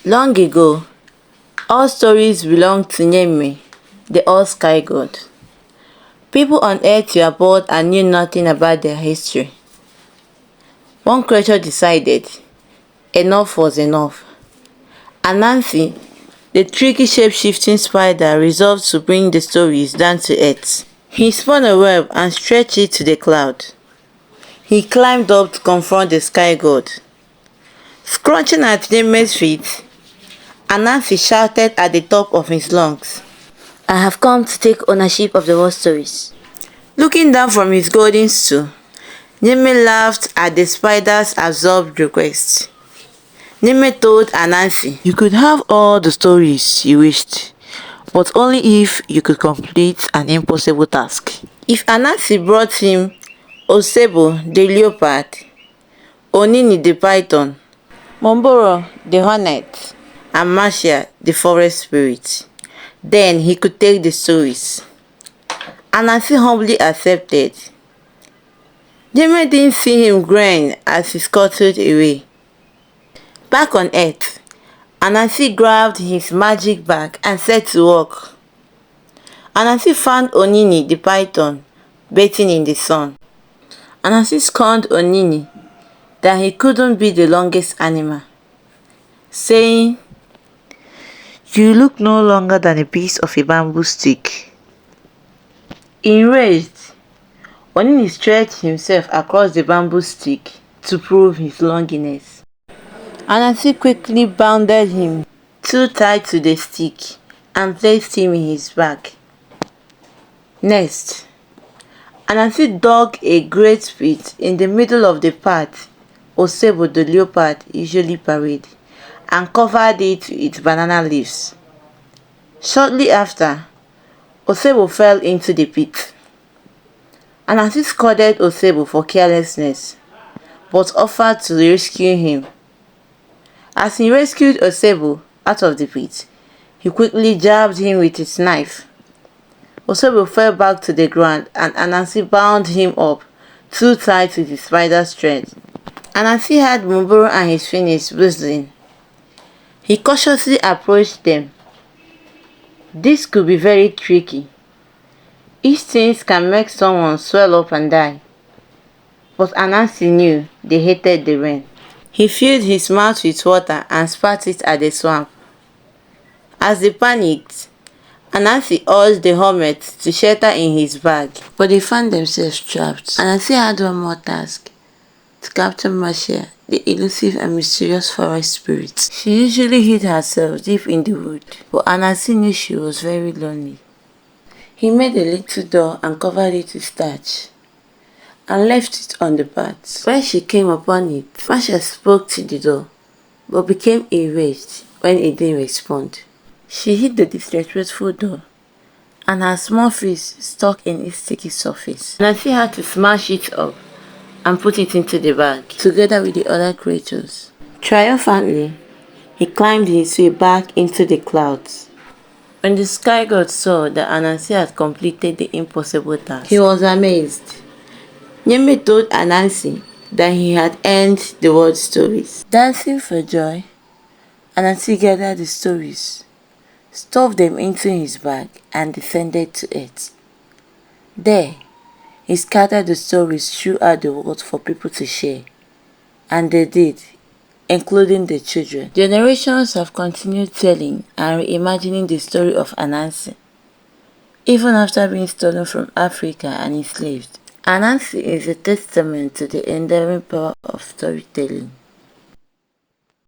Long ago, all stories belonged to Nyeme, the all-sky god. People on Earth were bored and knew nothing about their history. One creature decided enough was enough. Anansi, the tricky shape-shifting spider, resolved to bring the stories down to Earth. He spun a web and stretched it to the cloud. He climbed up to confront the sky god. Scrunching at Nyeme's feet, Anansi shouted at the top of his lungs, "I have come to take ownership of the war stories." Looking down from his golden stool, Nyeme laughed at the spider's absurd request. Nyeme told Anansi, "You could have all the stories you wished, but only if you could complete an impossible task." If Anansi brought him Osebo the leopard, Onini the python, Momboro the hornet, and Marcia the forest spirit, then he could take the stories. Anansi humbly accepted. Nyeme didn't see him grin as he scuttled away. Back on Earth, Anansi grabbed his magic bag and set to work. Anansi found Onini the python bathing in the sun. Anansi scorned Onini that he couldn't be the longest animal, saying, "You look no longer than a piece of a bamboo stick." Enraged, Onini stretched himself across the bamboo stick to prove his longiness. Anansi quickly bounded him too tight to the stick and placed him in his bag. Next, Anansi dug a great pit in the middle of the path Osebo the leopard usually parade and covered it with banana leaves. Shortly after, Osebo fell into the pit. Anansi scolded Osebo for carelessness, but offered to rescue him. As he rescued Osebo out of the pit, he quickly jabbed him with his knife. Osebo fell back to the ground and Anansi bound him up too tight with his spider's thread. Anansi had Momboro and his Phoenix whistling. He cautiously approached them. This could be very tricky. Each thing can make someone swell up and die. But Anansi knew they hated the rain. He filled his mouth with water and spat it at the swamp. As they panicked, Anansi urged the hermits to shelter in his bag, but they found themselves trapped. Anansi had one more task: to capture Marcia, the elusive and mysterious forest spirit. She usually hid herself deep in the wood, but Anansi knew she was very lonely. He made a little door and covered it with starch, and left it on the path. When she came upon it, Marcia spoke to the door, but became enraged when it didn't respond. She hit the disrespectful door, and her small fist stuck in its sticky surface. Anansi had to smash it up and put it into the bag, together with the other creatures. Triumphantly, he climbed his way back into the clouds. When the sky god saw that Anansi had completed the impossible task, he was amazed. Nyeme told Anansi that he had earned the world stories. Dancing for joy, Anansi gathered the stories, stuffed them into his bag, and descended to Earth. There, he scattered the stories throughout the world for people to share, and they did, including the children. Generations have continued telling and reimagining the story of Anansi, even after being stolen from Africa and enslaved. Anansi is a testament to the enduring power of storytelling.